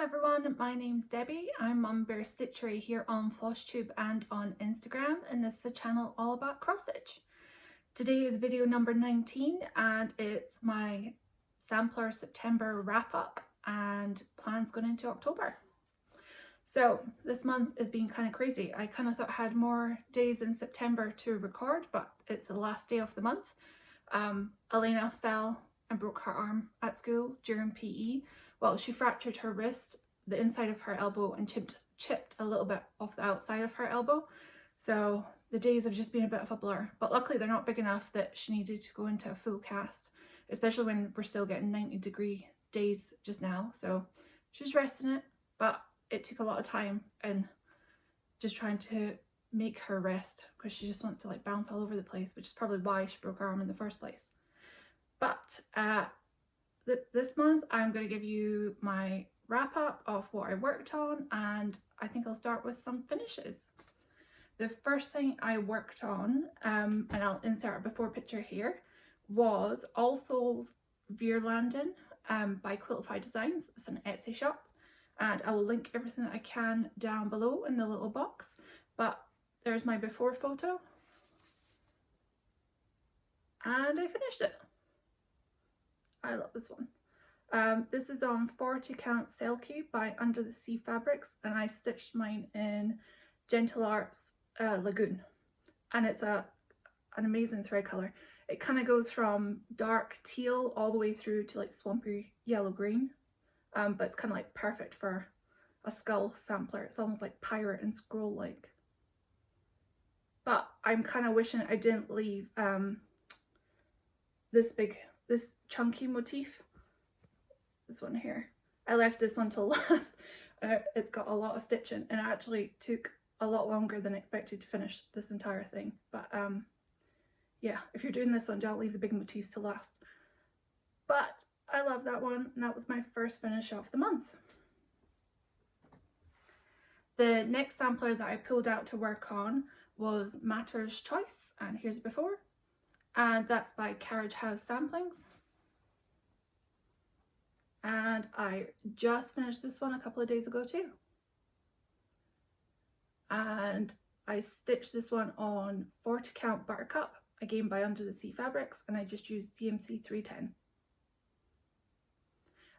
everyone, my name's Debbie. I'm MamaBearStitchery here on Flosstube and on Instagram, and this is a channel all about cross stitch. Today is video number 19 and it's my sampler September wrap up and plans going into October. So this month has been kind of crazy. I kind of thought I had more days in September to record, but it's the last day of the month. Elena fell and broke her arm at school during PE. Well, she fractured her wrist, the inside of her elbow, and chipped a little bit off the outside of her elbow. So the days have just been a bit of a blur. But luckily they're not big enough that she needed to go into a full cast, especially when we're still getting 90-degree days just now. So she's resting it, but it took a lot of time and just trying to make her rest because she just wants to like bounce all over the place, which is probably why she broke her arm in the first place. But this month I'm going to give you my wrap up of what I worked on, and I think I'll start with some finishes. The first thing I worked on, and I'll insert a before picture here, was All Souls Veerlanden by Quiltify Designs. It's an Etsy shop, and I will link everything that I can down below in the little box. But there's my before photo, and I finished it. I love this one. This is on 40 count Selkie by Under the Sea Fabrics, and I stitched mine in Gentle Arts Lagoon, and it's an amazing thread color. It kind of goes from dark teal all the way through to like swampy yellow green, but it's kind of like perfect for a skull sampler. It's almost like pirate and scroll like. But I'm kind of wishing I didn't leave this chunky motif, this one here. I left this one till last. It's got a lot of stitching and it actually took a lot longer than expected to finish this entire thing. But yeah, if you're doing this one, don't leave the big motifs to last. But I love that one, and that was my first finish of the month. The next sampler that I pulled out to work on was Matter's Choice, and here's it before. And that's by Carriage House Samplings. And I just finished this one a couple of days ago too. And I stitched this one on 40 count Buttercup, again by Under the Sea Fabrics, and I just used DMC 310.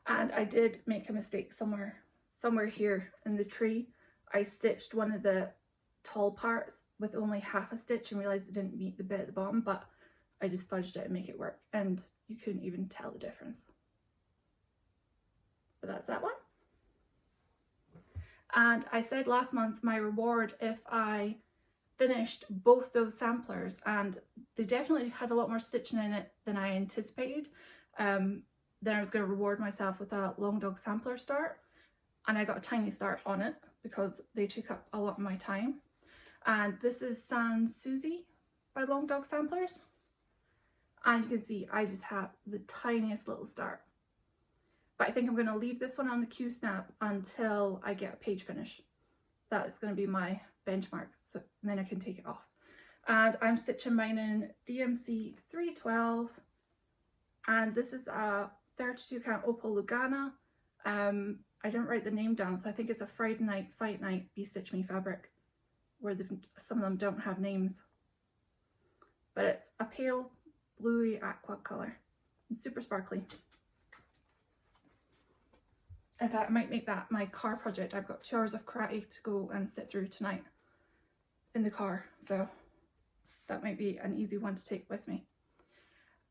And I did make a mistake somewhere here in the tree. I stitched one of the tall parts with only half a stitch and realised it didn't meet the bit at the bottom, but I just fudged it and make it work, and you couldn't even tell the difference. But that's that one. And I said last month my reward if I finished both those samplers, and they definitely had a lot more stitching in it than I anticipated. Then I was going to reward myself with a Long Dog sampler start, and I got a tiny start on it because they took up a lot of my time. And this is Sans Susie by Long Dog Samplers. And you can see I just have the tiniest little start. But I think I'm going to leave this one on the Q-snap until I get a page finish. That is going to be my benchmark, so then I can take it off. And I'm stitching mine in DMC 312. And this is a 32 count Opal Lugana. I didn't write the name down, so I think it's a Friday Night Fight Night Be Stitch Me fabric, where some of them don't have names. But it's a pale bluey aqua colour and super sparkly. In fact, I might make that my car project. I've got 2 hours of karate to go and sit through tonight in the car, so that might be an easy one to take with me.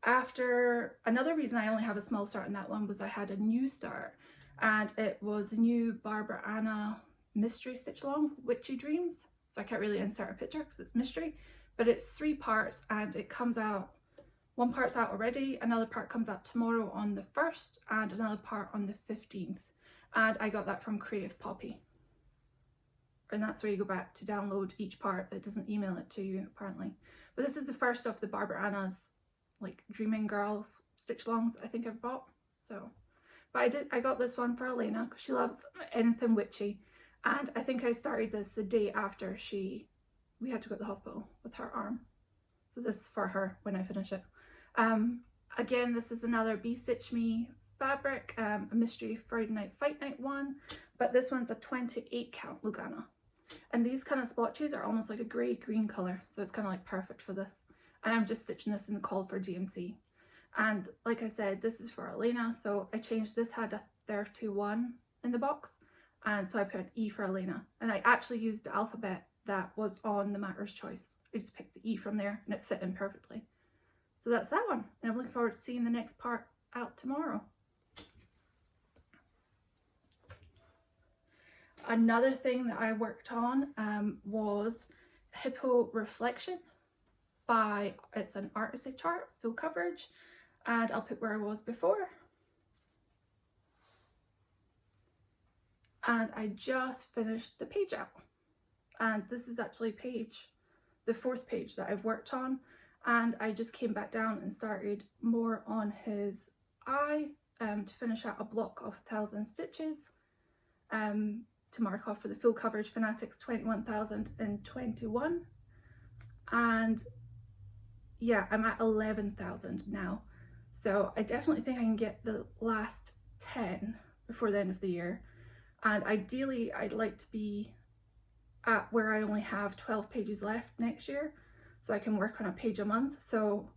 After, another reason I only have a small start in that one was I had a new start, and it was the new Barbara Anna mystery stitch along, Witchy Dreams. So I can't really insert a picture because it's mystery, but it's 3 parts and it comes out, one part's out already, another part comes out tomorrow on the 1st, and another part on the 15th. And I got that from Creative Poppy. And that's where you go back to download each part. It doesn't email it to you apparently. But this is the first of the Barbara Anna's like Dreaming Girls stitch longs I think I've bought. So, but I got this one for Elena because she loves anything witchy. And I think I started this the day after we had to go to the hospital with her arm. So this is for her when I finish it. Again, this is another Be Stitch Me fabric, a Mystery Friday Night Fight Night one, but this one's a 28 count Lugana. And these kind of splotches are almost like a grey green colour, so it's kind of like perfect for this. And I'm just stitching this in the call for DMC. And like I said, this is for Elena, so I changed this, had a 31 in the box, and so I put an E for Elena. And I actually used the alphabet that was on the Matter's Choice. I just picked the E from there and it fit in perfectly. So that's that one, and I'm looking forward to seeing the next part out tomorrow. Another thing that I worked on was Hippo Reflection by, it's an artist chart, full coverage, and I'll put where I was before. And I just finished the page out, and this is actually the fourth page that I've worked on, and I just came back down and started more on his eye to finish out a block of 1,000 stitches to mark off for the full coverage Fanatics 21,021, and yeah, I'm at 11,000 now, so I definitely think I can get the last 10 before the end of the year. And ideally I'd like to be at where I only have 12 pages left next year, so I can work on a page a month. So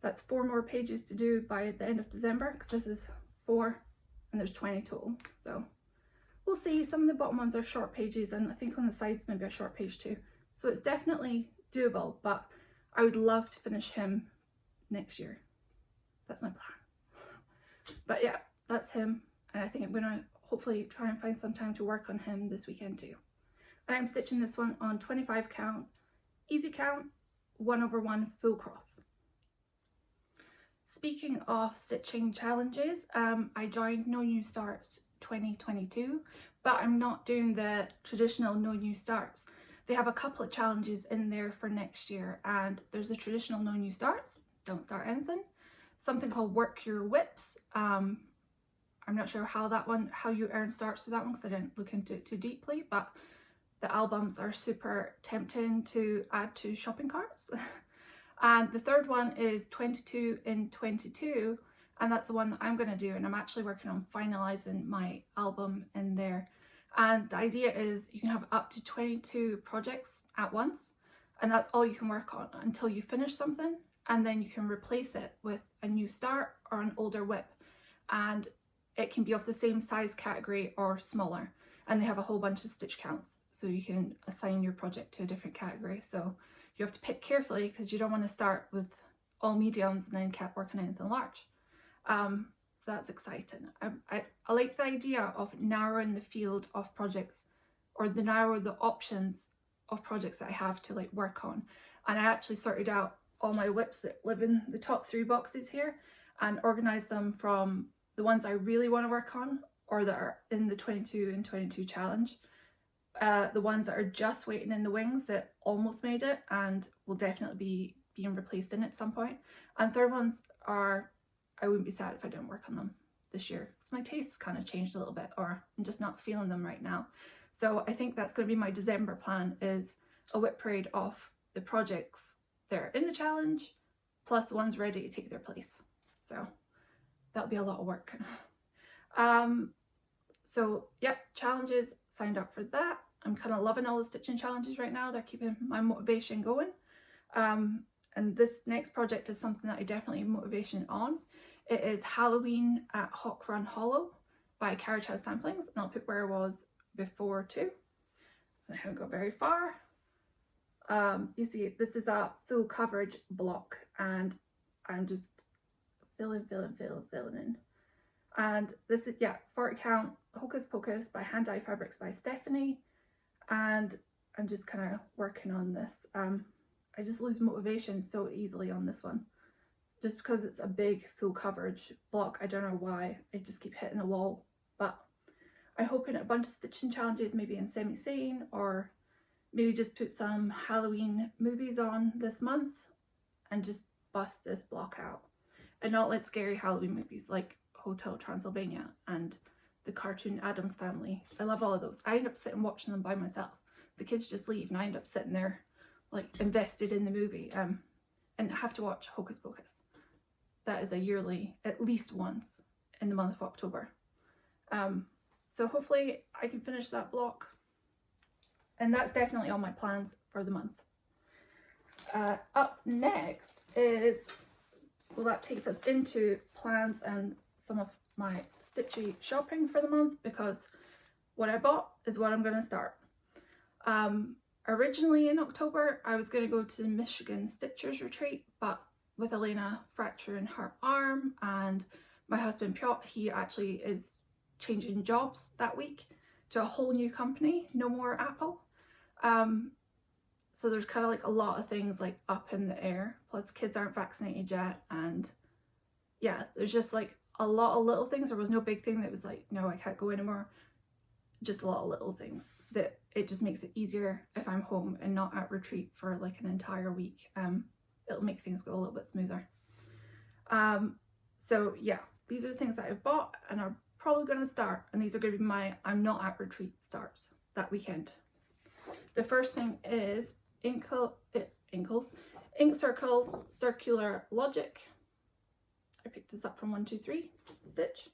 that's 4 more pages to do by the end of December, because this is 4 and there's 20 total. So we'll see. Some of the bottom ones are short pages, and I think on the sides maybe a short page too. So it's definitely doable, but I would love to finish him next year. That's my plan. But yeah, that's him, and I think I'm gonna hopefully try and find some time to work on him this weekend too. And I'm stitching this one on 25 count, easy count, 1/1 full cross. Speaking of stitching challenges, I joined No New Starts 2022, but I'm not doing the traditional No New Starts. They have a couple of challenges in there for next year, and there's a traditional No New Starts, don't start anything, something called Work Your Whips. I'm not sure how you earn starts to that one, because I didn't look into it too deeply, but the albums are super tempting to add to shopping carts. And the third one is 22 in 22, and that's the one that I'm going to do, and I'm actually working on finalizing my album in there. And the idea is you can have up to 22 projects at once, and that's all you can work on until you finish something, and then you can replace it with a new start or an older whip, and it can be of the same size category or smaller, and they have a whole bunch of stitch counts, so you can assign your project to a different category. So you have to pick carefully, because you don't want to start with all mediums and then keep working on anything large. So that's exciting. I like the idea of narrowing the field of projects, or the narrow the options of projects that I have to like work on. And I actually sorted out all my whips that live in the top 3 boxes here and organized them from the ones I really want to work on, or that are in the 22 in 22 challenge. The ones that are just waiting in the wings that almost made it and will definitely be being replaced in at some point. And third ones are, I wouldn't be sad if I didn't work on them this year, because my tastes kind of changed a little bit, or I'm just not feeling them right now. So I think that's going to be my December plan, is a whip parade of the projects that are in the challenge plus the ones ready to take their place. So that'll be a lot of work. So yeah, challenges, signed up for that. I'm kind of loving all the stitching challenges right now. They're keeping my motivation going. And this next project is something that I definitely have motivation on. It is Halloween at Hawk Run Hollow by Carriage House Samplings, and I'll put where I was before too. I haven't got very far. You see, this is a full coverage block, and I'm just filling in. And this is, yeah, 40 count Hocus Pocus by Hand Dye Fabrics by Stephanie, and I'm just kind of working on this. I just lose motivation so easily on this one, just because it's a big full coverage block. I don't know why, I just keep hitting the wall. But I'm hoping a bunch of stitching challenges, maybe in semi-sane, or maybe just put some Halloween movies on this month and just bust this block out, and not let scary Halloween movies like Hotel Transylvania and the cartoon Addams Family. I love all of those. I end up sitting watching them by myself. The kids just leave and I end up sitting there like invested in the movie, and I have to watch Hocus Pocus. That is a yearly, at least once in the month of October. So hopefully I can finish that block, and that's definitely on my plans for the month. Up next is, well, that takes us into plans and some of my Stitchery shopping for the month, because what I bought is what I'm going to start. Originally in October I was going to go to the Michigan Stitchers retreat, but with Elena fracturing her arm and my husband Piotr, he actually is changing jobs that week to a whole new company, no more Apple. So there's kind of like a lot of things like up in the air, plus kids aren't vaccinated yet, and yeah, there's just like a lot of little things. There was no big thing that was like, no, I can't go anymore. Just a lot of little things that it just makes it easier if I'm home and not at retreat for like an entire week. It'll make things go a little bit smoother. So yeah, these are the things that I've bought and are probably going to start, and these are going to be my I'm not at retreat starts that weekend. The first thing is Ink Circles Circular Logic. I picked this up from 123 Stitch,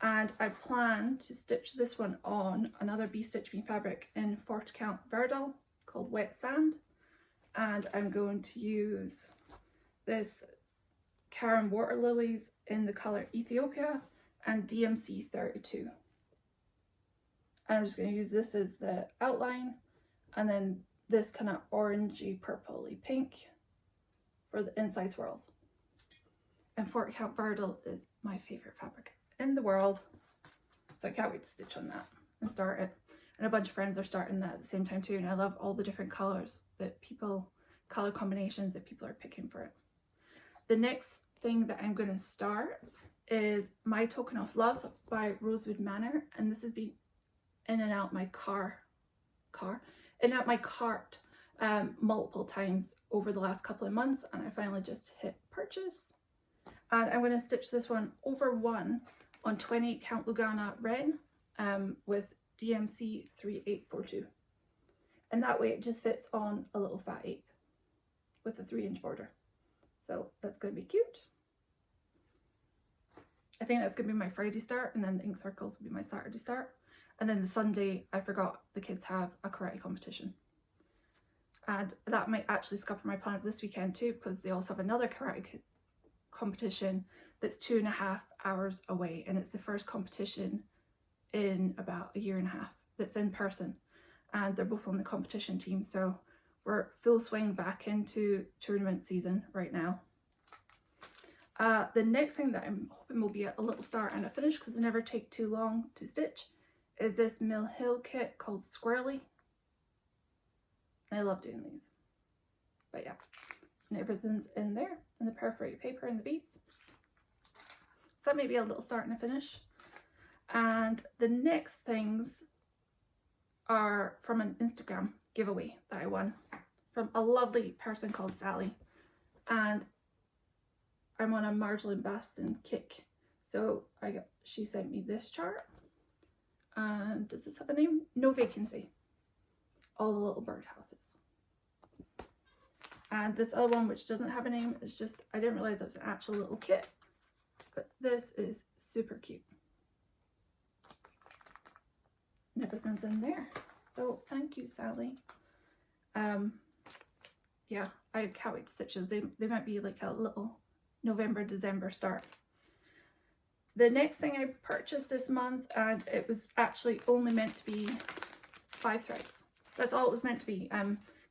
and I plan to stitch this one on another Be Stitch Me fabric in 40 count Verdal called Wet Sand, and I'm going to use this Karen Water Lilies in the colour Ethiopia and DMC 32. And I'm just going to use this as the outline, and then this kind of orangey purpley pink for the inside swirls. And 40 count Verdal is my favourite fabric in the world, so I can't wait to stitch on that and start it. And a bunch of friends are starting that at the same time too, and I love all the different colours that colour combinations that people are picking for it. The next thing that I'm going to start is My Token of Love by Rosewood Manor, and this has been in and out my cart multiple times over the last couple of months, and I finally just hit purchase. And I'm going to stitch this one over one on 20 count Lugana Ren with DMC 3842, and that way it just fits on a little fat 8th with a 3-inch border. So that's going to be cute. I think that's going to be my Friday start, and then the Ink Circles will be my Saturday start. And then the Sunday, I forgot the kids have a karate competition. And that might actually scupper my plans this weekend too, because they also have another karate competition that's 2.5 hours away, and it's the first competition in about a year and a half that's in person, and they're both on the competition team, so we're full swing back into tournament season right now. The next thing that I'm hoping will be a little start and a finish, because it never take too long to stitch, is this Mill Hill kit called Squirrely. I love doing these, but yeah, and everything's in there, and the perforated paper and the beads. So that may be a little start and a finish. And the next things are from an Instagram giveaway that I won from a lovely person called Sally, and I'm on a Marjolaine Baston kick, so she sent me this chart. And does this have a name? No Vacancy. All the little birdhouses. And this other one, which doesn't have a name, is just, I didn't realize it was an actual little kit, but this is super cute. And everything's in there. So thank you, Sally. Yeah, I can't wait to stitch those. They might be like a little November, December start. The next thing I purchased this month, and it was actually only meant to be 5 threads. That's all it was meant to be.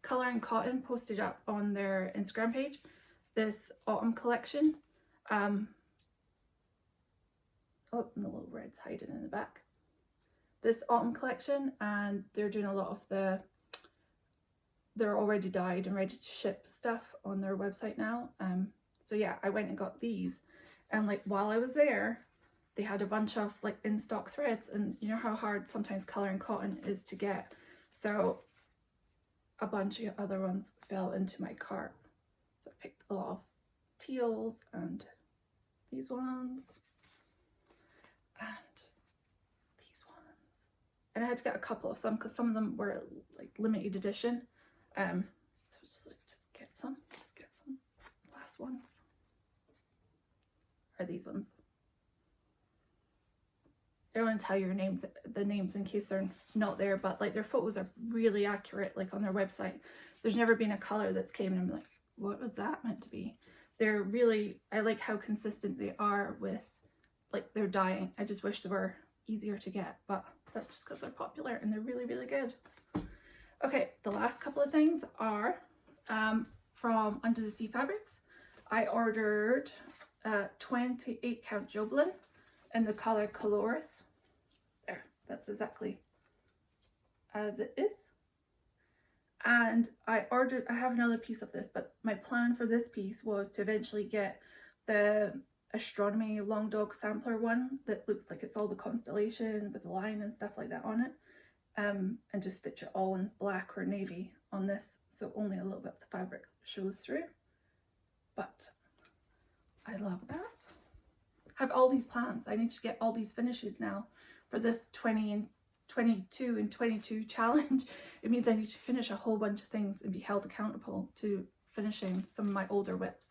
Colour and Cotton posted up on their Instagram page this autumn collection. Oh, and the little red's hiding in the back. This autumn collection, and they're doing a lot of they're already dyed and ready to ship stuff on their website now. So yeah, I went and got these, and like while I was there, they had a bunch of like in stock threads, and you know how hard sometimes Colour and Cotton is to get. So a bunch of other ones fell into my cart. So I picked a lot of teals and these ones and these ones. And I had to get a couple of some because some of them were like limited edition. So just get some. Last ones are these ones. I don't want to tell you the names in case they're not there, but like their photos are really accurate, like on their website. There's never been a color that's came and I'm like, what was that meant to be? They're really, I like how consistent they are with like their dyeing. I just wish they were easier to get, but that's just because they're popular and they're really, really good. Okay, the last couple of things are from Under the Sea Fabrics. I ordered 28 count Joblin in the color Coloris. There, that's exactly as it is. And I have another piece of this, but my plan for this piece was to eventually get the astronomy long dog sampler one that looks like it's all the constellation with the line and stuff like that on it, and just stitch it all in black or navy on this, so only a little bit of the fabric shows through. But I love that. I have all these plans. I need to get all these finishes now for this 20 and 22 and 22 challenge. It means I need to finish a whole bunch of things and be held accountable to finishing some of my older whips.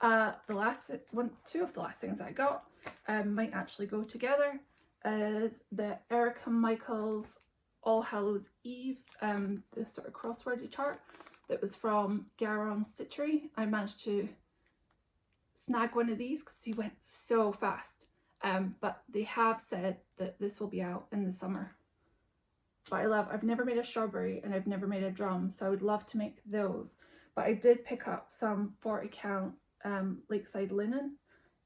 Two of the last things I got might actually go together, is the Erica Michaels All Hallows Eve, the sort of crosswordy chart that was from Garon Stitchery. I managed to snag one of these because he went so fast, but they have said that this will be out in the summer. But I've never made a strawberry and I've never made a drum, so I would love to make those. But I did pick up some 40 count Lakeside linen.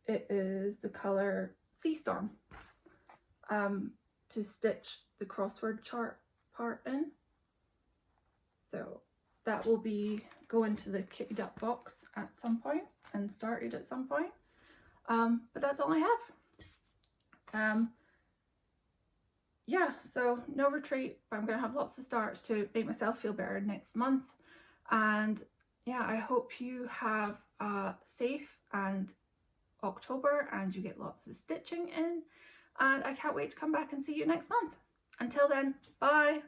It is the color Sea Storm, to stitch the crossword chart part in. So that will be going to the kitted up box at some point and started at some point. But that's all I have. Yeah, so no retreat, but I'm going to have lots of starts to make myself feel better next month. And yeah, I hope you have a safe and October and you get lots of stitching in. And I can't wait to come back and see you next month. Until then, bye!